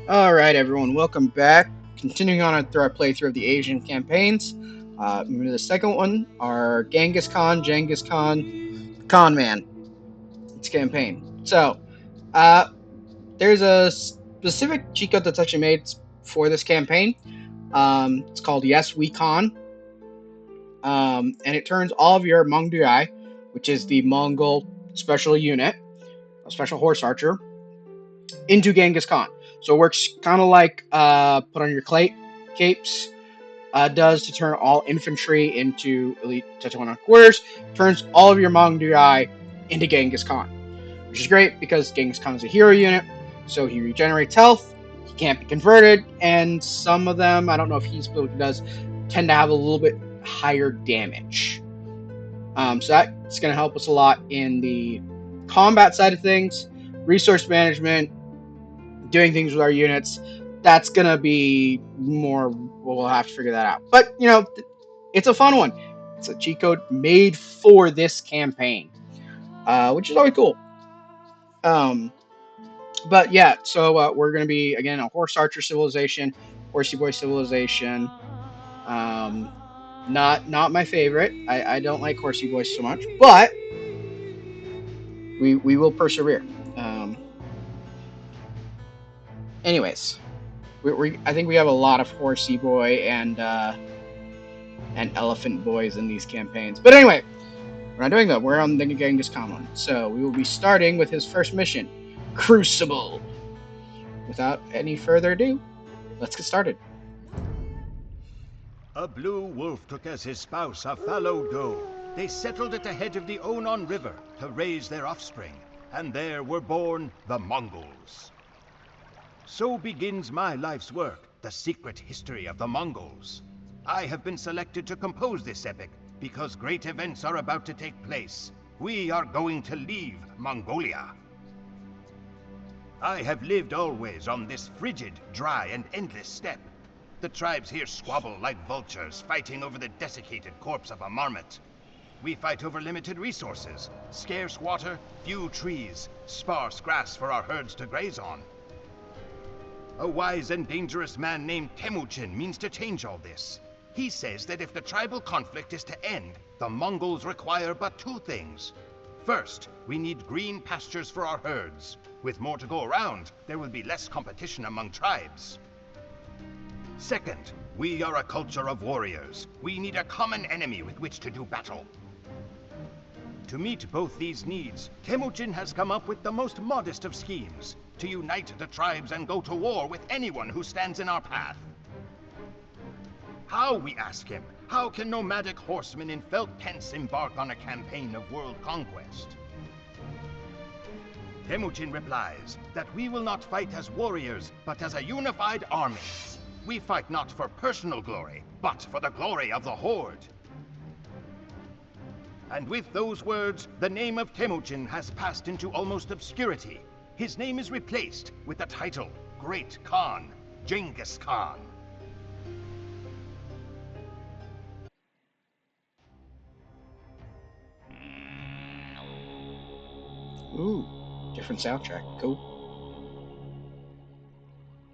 Alright, everyone, welcome back. Continuing on through our playthrough of the Asian campaigns. Moving to the second one, our Genghis Khan, Con Man. It's campaign. So, uh, there's a specific cheat code that's actually made for this campaign. It's called Yes We Con. And it turns all of your Mangudai, which is the Mongol special unit, a special horse archer, into Genghis Khan. So it works kind of like put on your capes does to turn all infantry into elite Tetsuan quarters. Turns all of your Mangudai into Genghis Khan, which is great because Genghis Khan is a hero unit, so he regenerates health. He can't be converted, and some of them, I don't know if he specifically does, tend to have a little bit higher damage. So that's going to help us a lot in the combat side of things, resource management, doing things with our units. That's going to be more, we'll have to figure that out. But, it's a fun one. It's a cheat code made for this campaign, which is always cool. But yeah, so we're going to be, again, a horse archer civilization, horsey boy civilization. Not my favorite. I don't like horsey boys so much, but we will persevere. Anyways, I think we have a lot of horsey boy and elephant boys in these campaigns. But anyway, we're not doing that. We're on the Genghis Khan one. So we will be starting with his first mission, Crucible. Without any further ado, let's get started. A blue wolf took as his spouse a fallow doe. They settled at the head of the Onon River to raise their offspring, and there were born the Mongols. So begins my life's work, the secret history of the Mongols. I have been selected to compose this epic because great events are about to take place. We are going to leave Mongolia. I have lived always on this frigid, dry, and endless steppe. The tribes here squabble like vultures, fighting over the desiccated corpse of a marmot. We fight over limited resources, scarce water, few trees, sparse grass for our herds to graze on. A wise and dangerous man named Temujin means to change all this. He says that if the tribal conflict is to end, the Mongols require but two things. First, we need green pastures for our herds. With more to go around, there will be less competition among tribes. Second, we are a culture of warriors. We need a common enemy with which to do battle. To meet both these needs, Temujin has come up with the most modest of schemes, to unite the tribes and go to war with anyone who stands in our path. How, we ask him, how can nomadic horsemen in felt tents embark on a campaign of world conquest? Temujin replies that we will not fight as warriors, but as a unified army. We fight not for personal glory, but for the glory of the Horde. And with those words, the name of Temujin has passed into almost obscurity. His name is replaced with the title Great Khan, Genghis Khan. Ooh, different soundtrack. Cool.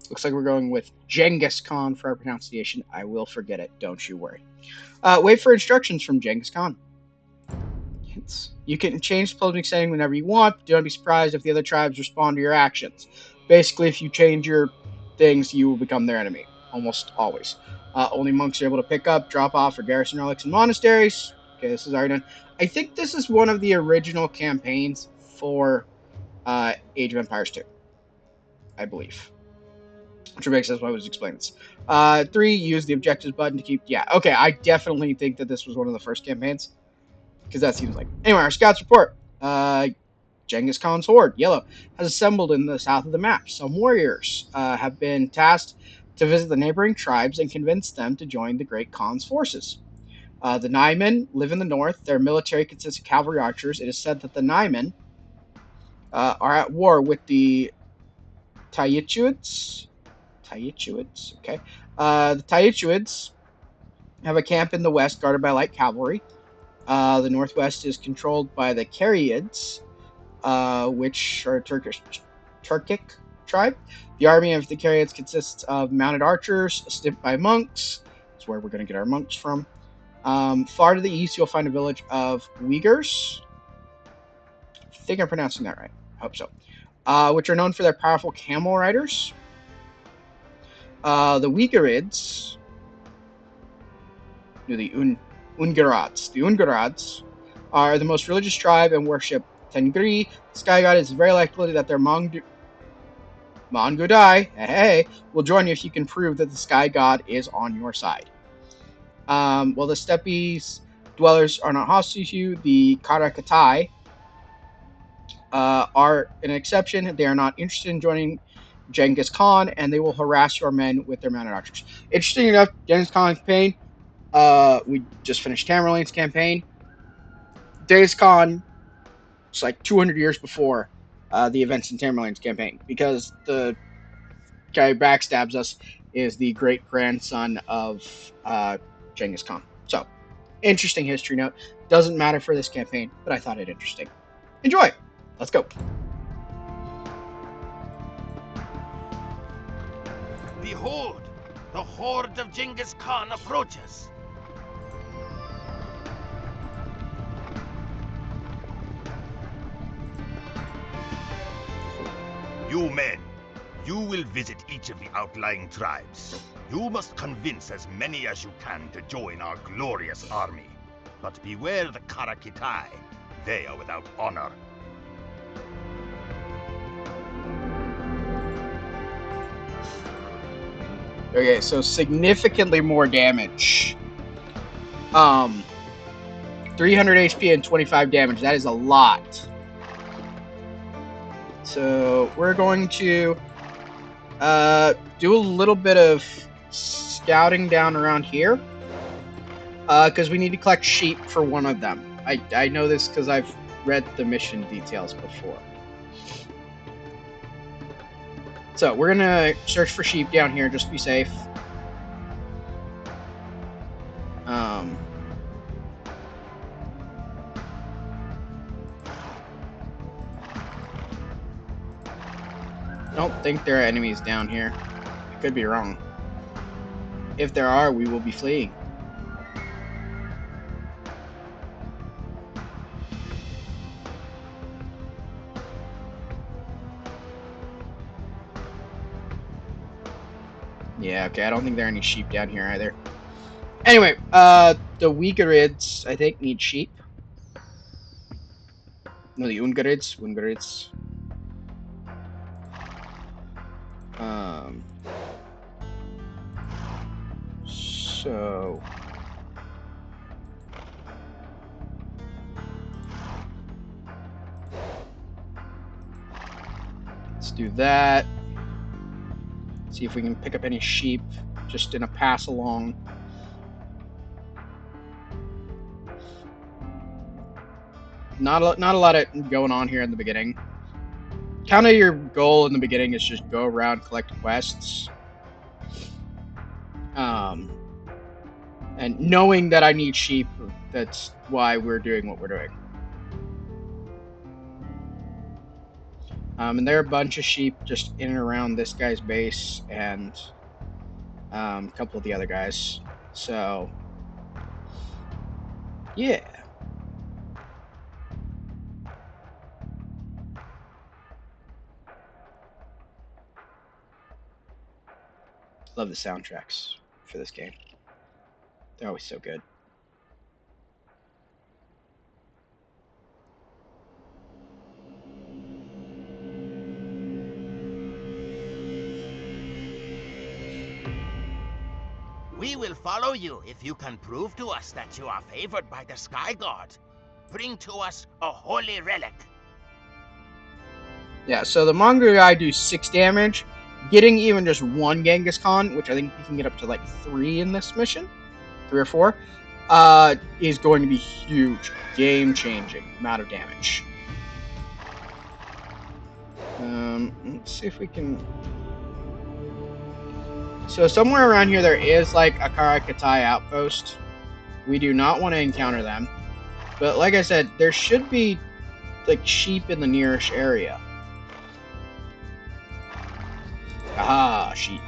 Looks like we're going with Genghis Khan for our pronunciation. I will forget it. Don't you worry. Wait for instructions from Genghis Khan. You can change the clothing setting whenever you want, but don't be surprised if the other tribes respond to your actions. Basically, if you change your things, you will become their enemy. Almost always. Only monks are able to pick up, drop off, or garrison relics in monasteries. Okay, this is already done. I think this is one of the original campaigns for Age of Empires 2. I believe. Which makes sense why I was explaining this. 3, use the objectives button to keep... Yeah, okay, I definitely think that this was one of the first campaigns. Because that seems like... Anyway, our scouts report. Genghis Khan's horde, yellow, has assembled in the south of the map. Some warriors have been tasked to visit the neighboring tribes and convince them to join the Great Khan's forces. The Naiman live in the north. Their military consists of cavalry archers. It is said that the Naiman are at war with the tayichi'uds. Okay. The tayichi'uds have a camp in the west guarded by light cavalry. The northwest is controlled by the kara-khitais, which are Turkic tribe. The army of the Cariates consists of mounted archers, assisted by monks. That's where we're going to get our monks from. Far to the east, you'll find a village of Uyghurs. I think I'm pronouncing that right. I hope so. Which are known for their powerful camel riders. The Uyghurids, the Ungarads. The Ungarads are the most religious tribe and worship Tengri, the sky god. It's very likely that their Mangudai, hey, will join you if you can prove that the sky god is on your side. While the steppes dwellers are not hostile to you, the kara-khitai are an exception. They are not interested in joining Genghis Khan, and they will harass your men with their mounted archers. Interesting enough, Genghis Khan's campaign, we just finished Tamerlane's campaign. Genghis Khan, it's like 200 years before the events in Tamerlane's campaign, because the guy who backstabs us is the great-grandson of Genghis Khan. So, interesting history note. Doesn't matter for this campaign, but I thought it interesting. Enjoy! Let's go. Behold, the horde of Genghis Khan approaches. You men, you will visit each of the outlying tribes. You must convince as many as you can to join our glorious army. But beware the kara-khitai. They are without honor. Okay, so significantly more damage. 300 HP and 25 damage. That is a lot. So we're going to do a little bit of scouting down around here. Because we need to collect sheep for one of them. I know this because I've read the mission details before. So we're going to search for sheep down here just to be safe. I don't think there are enemies down here. I could be wrong. If there are, we will be fleeing. Yeah, okay, I don't think there are any sheep down here either. Anyway, the Uyghurids, I think, need sheep. No, the Ungarids. So... let's do that. See if we can pick up any sheep just in a pass along. Not a lot of going on here in the beginning. Kind of your goal in the beginning is just go around, collect quests. And knowing that I need sheep, that's why we're doing what we're doing. And there are a bunch of sheep just in and around this guy's base and a couple of the other guys. So, yeah. Love the soundtracks for this game. They're always so good. We will follow you if you can prove to us that you are favored by the Sky God. Bring to us a holy relic. Yeah, so the Mangudai do 6 damage. Getting even just one Genghis Khan, which I think you can get up to like 3 in this mission, 3 or 4, is going to be huge. Game-changing amount of damage. Let's see if we can... So somewhere around here there is like a kara-khitai outpost. We do not want to encounter them. But like I said, there should be like sheep in the nearest area. Ah, sheep.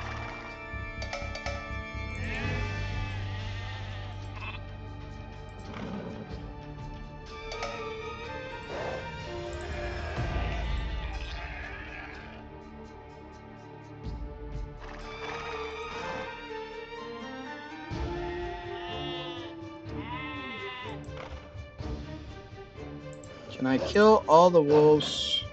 Can I kill all the wolves?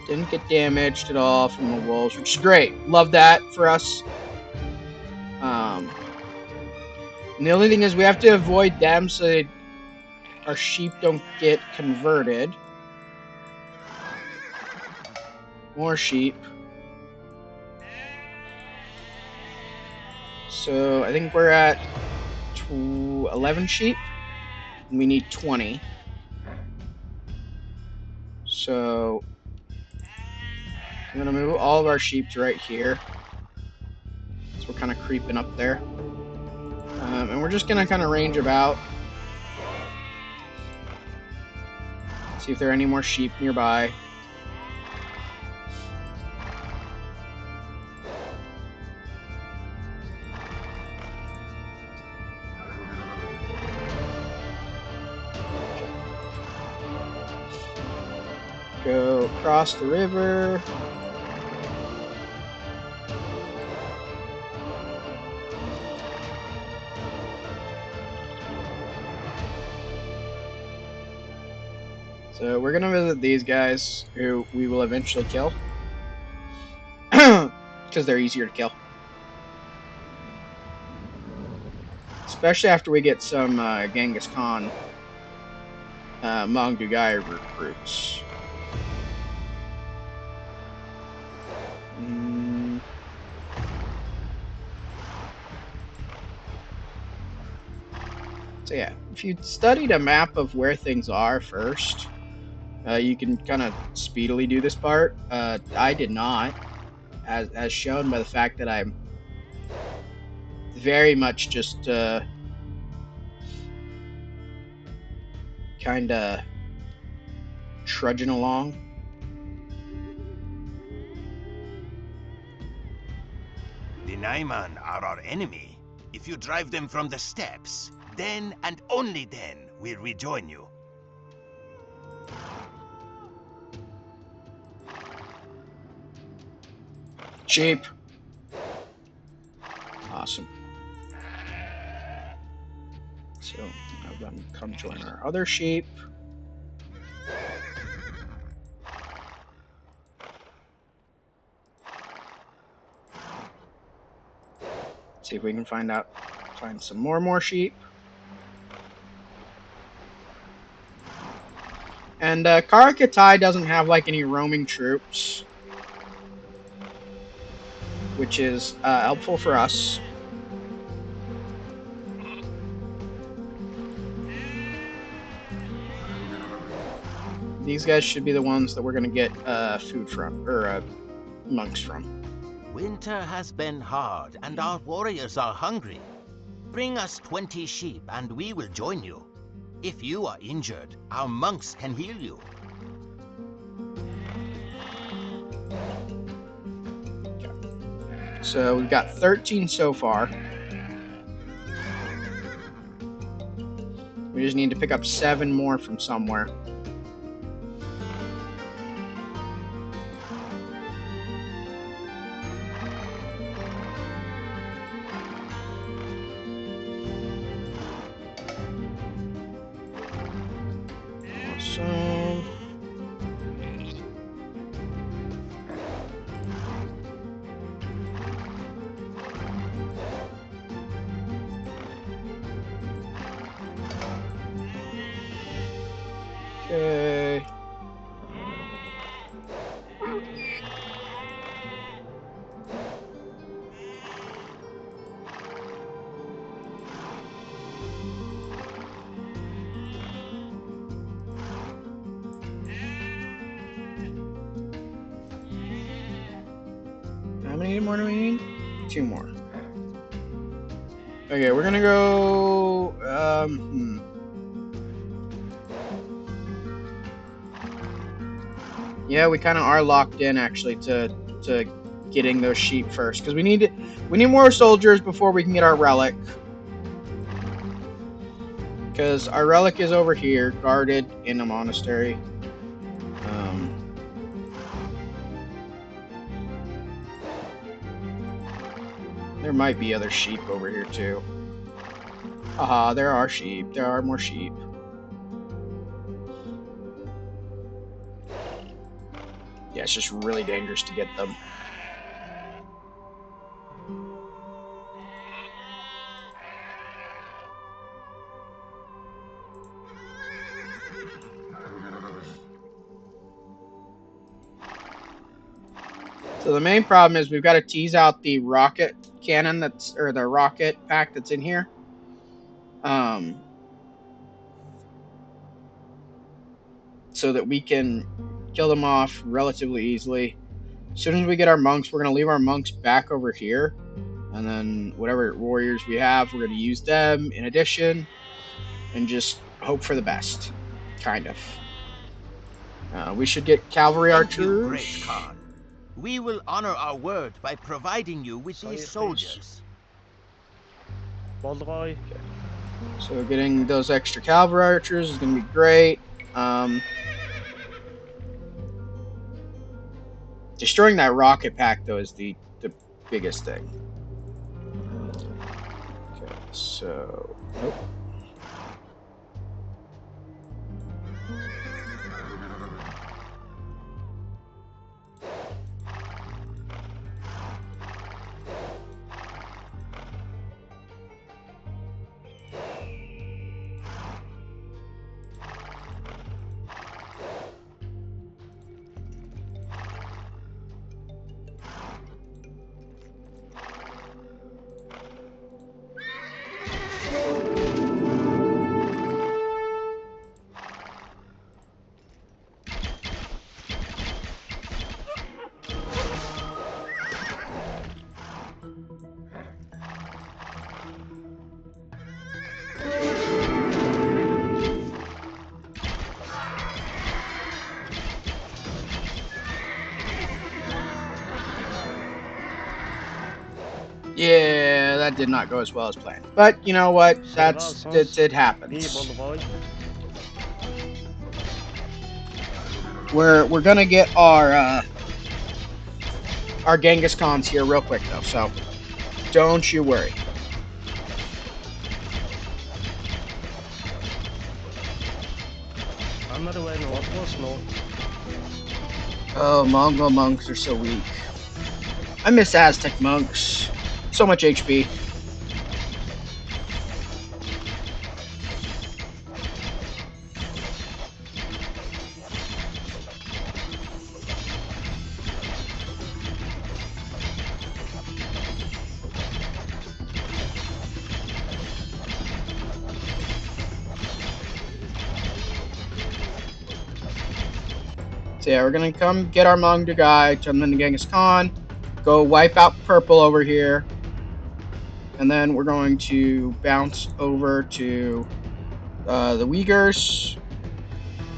Didn't get damaged at all from the wolves, which is great. Love that for us. And the only thing is we have to avoid them so our sheep don't get converted. More sheep. So I think we're at 11 sheep. And we need 20. So I'm going to move all of our sheep to right here. So we're kind of creeping up there. And we're just going to kind of range about. See if there are any more sheep nearby. Go across the river. So we're gonna visit these guys, who we will eventually kill, because they're easier to kill. Especially after we get some Genghis Khan Mangudai recruits. So yeah, if you studied a map of where things are first, you can kind of speedily do this part. I did not, as shown by the fact that I'm very much just kind of trudging along. The Naiman are our enemy. If you drive them from the steppes, then and only then we'll rejoin you. Sheep. Awesome. So have them come join our other sheep. See if we can find some more sheep. And kara-khitai doesn't have like any roaming troops, which is helpful for us. These guys should be the ones that we're going to get food from, or monks from. Winter has been hard, and our warriors are hungry. Bring us 20 sheep, and we will join you. If you are injured, our monks can heal you. So we've got 13 so far. We just need to pick up 7 more from somewhere. Awesome. Okay. How many more do we need? 2 more. Okay, we're gonna go. Yeah, we kind of are locked in actually to getting those sheep first because we need more soldiers before we can get our relic. Because our relic is over here, guarded in a monastery. There might be other sheep over here too. Haha, there are sheep. There are more sheep. Yeah, it's just really dangerous to get them. So the main problem is we've got to tease out the rocket cannon or the rocket pack that's in here. So that we can kill them off relatively easily. As soon as we get our monks, we're going to leave our monks back over here. And then whatever warriors we have, we're going to use them in addition. And just hope for the best. Kind of. We should get cavalry Thank you, archers. great Khan. We will honor our word by providing you with these soldiers. Okay. So getting those extra cavalry archers is going to be great. Destroying that rocket pack, though, is the biggest thing. Okay, so... Nope. Yeah, that did not go as well as planned. But you know what? It happens. We're gonna get our Genghis Khans here real quick though, so don't you worry. Oh, Mongol monks are so weak. I miss Aztec monks. So much HP. So yeah, we're gonna come get our Mangudai, turn them into Genghis Khan, go wipe out purple over here, and then we're going to bounce over to the Uyghurs,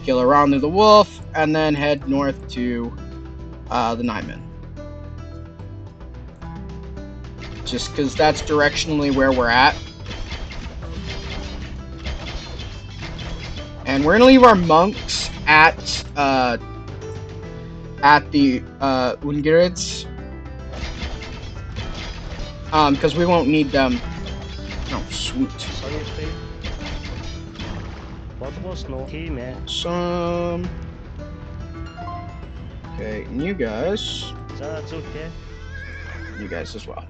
kill Around the Wolf, and then head north to the Naiman. Just because that's directionally where we're at. And we're gonna leave our monks at the Ungirids. Because we won't need them. Oh, sweet. Some. Okay, and you guys. You guys as well.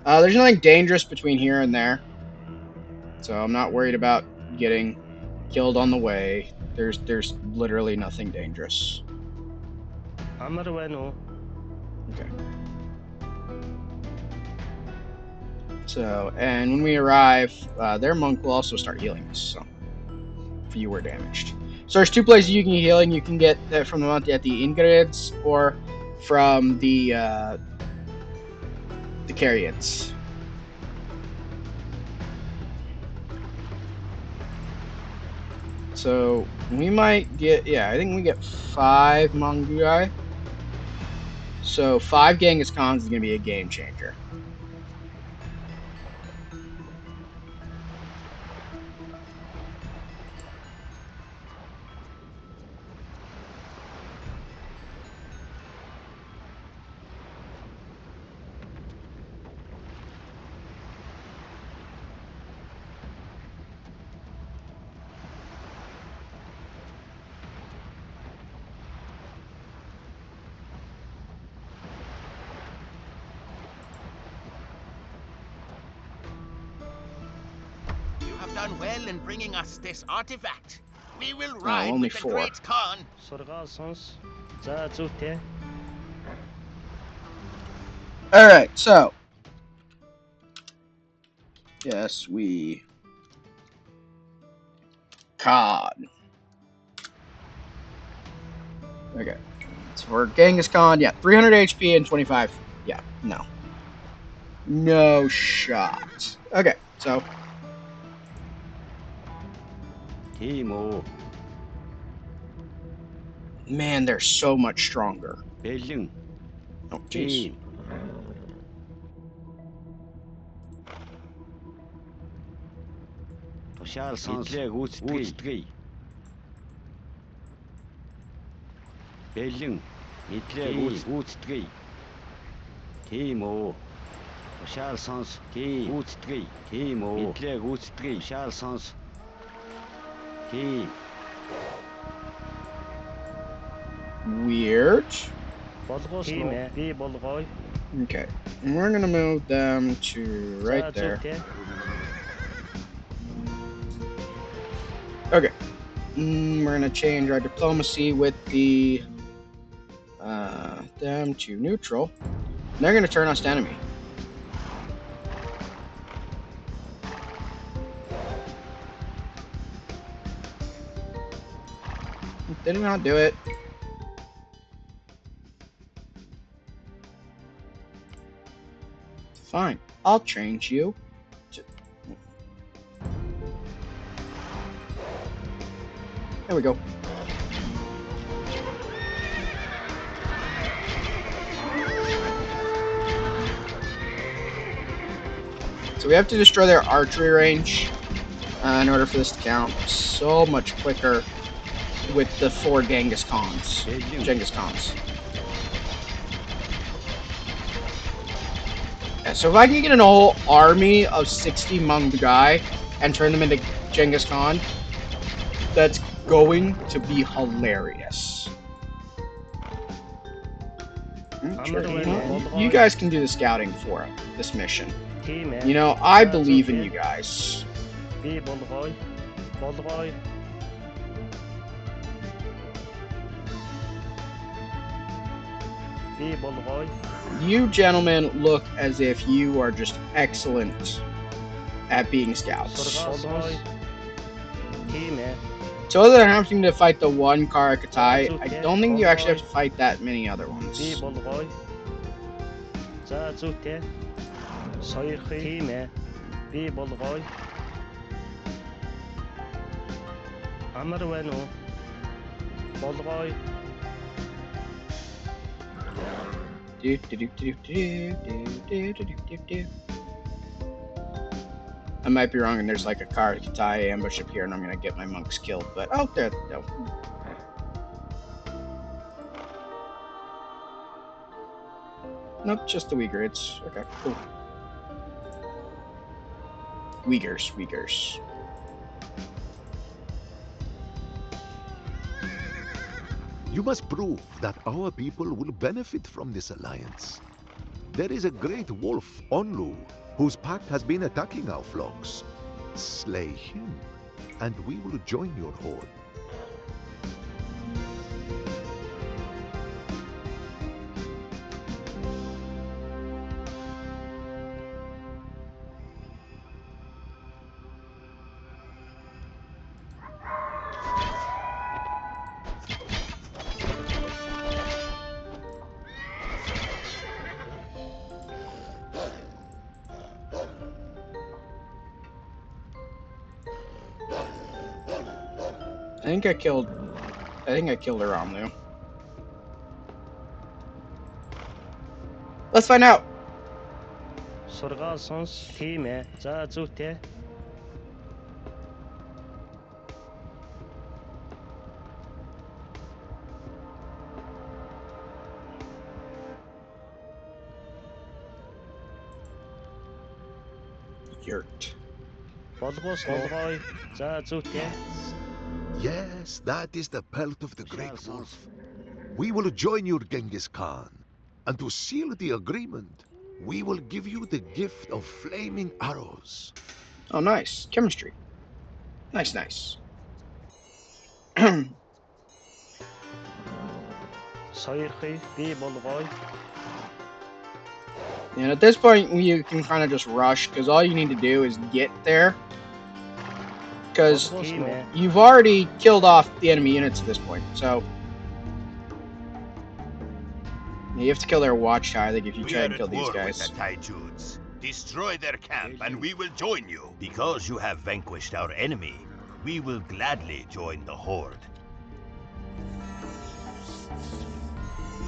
There's nothing dangerous between here and there. So I'm not worried about getting killed on the way. There's literally nothing dangerous. Okay. So, and when we arrive, their monk will also start healing us, so if you were damaged. So there's 2 places you can get healing. You can get that from the monk at the Ingrids, or from the the Carians. So we might get, yeah, I think we get 5 Mangudai. So 5 Genghis Khans is going to be a game changer. You have done well in bringing us this artifact. We will ride only with the 4. great Khan. Alright, so. Yes, we. Khan. Okay. So for Genghis Khan, yeah, 300 HP and 25. Yeah, no. No shot. Okay, so. Timo, Man, they're so much stronger. Beijing, Oh, jeez. Toshal sans Woodstri. Beijing, Hitler Woodstri. Timo, Toshal sans Woodstri. Timo, Hitler Woodstri. Toshal sans T. Weird. Time, Okay. And we're gonna move them to right there. Okay. We're gonna change our diplomacy with the them to neutral. And they're gonna turn us to enemy. They did not do it. Fine. I'll change you. There we go. So we have to destroy their archery range in order for this to count. So much quicker with the 4 Genghis Khans. Genghis Khans. Yeah, so if I can get an whole army of 60 Mangudai and turn them into Genghis Khan, that's going to be hilarious. You guys can do the scouting for this mission. You know, I believe in you guys. You gentlemen look as if you are just excellent at being scouts. So other than having to fight the 1 kara-khitai, I don't think you actually have to fight that many other ones. I might be wrong, and there's like a kara-khitai ambush up here, and I'm gonna get my monks killed. But oh, there, no. Nope, just the Uyghurs. Okay, cool. Uyghurs. You must prove that our people will benefit from this alliance. There is a great wolf, Onlu, whose pack has been attacking our flocks. Slay him, and we will join your horde. think I killed Aramlu. Let's find out. Сургаалсонс тийм ээ. За зүйтэй. Yurt. Болгоос болгоё. За зүйтэй. Yes, that is the pelt of the Great Wolf. We will join you, Genghis Khan. And to seal the agreement, we will give you the gift of flaming arrows. Oh, nice. Chemistry. Nice, nice. Сойрхий би болгоё. And at this point, you can kind of just rush, because all you need to do is get there. Because Тийм ээ. you've already killed off the enemy units at this point, so... You have to kill their watchtower, I think, if you We try are and kill at these war with guys. the tayichi'uds. Destroy their camp, and we will join you. Because you have vanquished our enemy, we will gladly join the horde.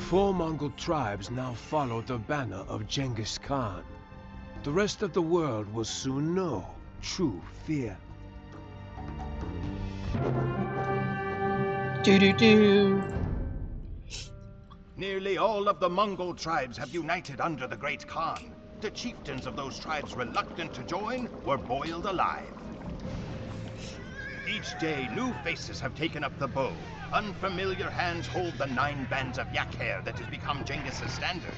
4 Mongol tribes now follow the banner of Genghis Khan. The rest of the world will soon know true fear. Do-do-do. Nearly all of the Mongol tribes have united under the Great Khan. The chieftains of those tribes reluctant to join were boiled alive. Each day, new faces have taken up the bow. Unfamiliar hands hold the 9 bands of yak hair that has become Genghis' standard.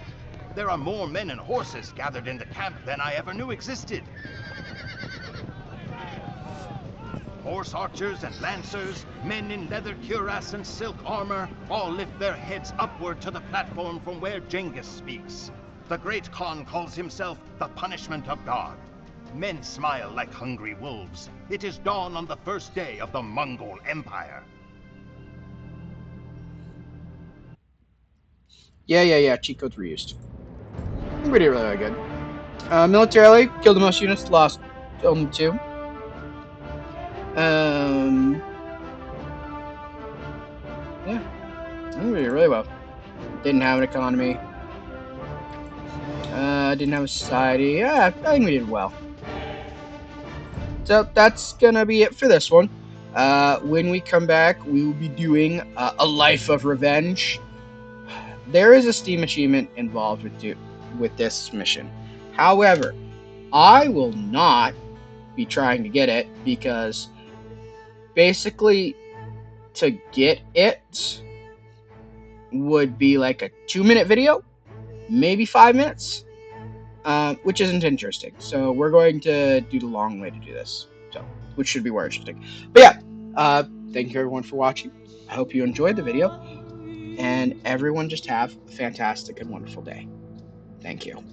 There are more men and horses gathered in the camp than I ever knew existed. Horse archers and lancers, men in leather cuirass and silk armor, all lift their heads upward to the platform from where Genghis speaks. The Great Khan calls himself the punishment of God. Men smile like hungry wolves. It is dawn on the first day of the Mongol Empire. Yeah, cheat codes were used. I think we did really good. Militarily, killed the most units, lost only 2. Yeah, I think we did really well. Didn't have an economy. Didn't have a society. Yeah, I think we did well. So that's gonna be it for this one. When we come back, we will be doing a Life of Revenge. There is a Steam achievement involved with this mission. However, I will not be trying to get it, because basically to get it would be like a 2-minute video, maybe 5 minutes, which isn't interesting. So we're going to do the long way to do this, so which should be more interesting. But yeah, thank you everyone for watching. I hope you enjoyed the video, and everyone just have a fantastic and wonderful day. Thank you.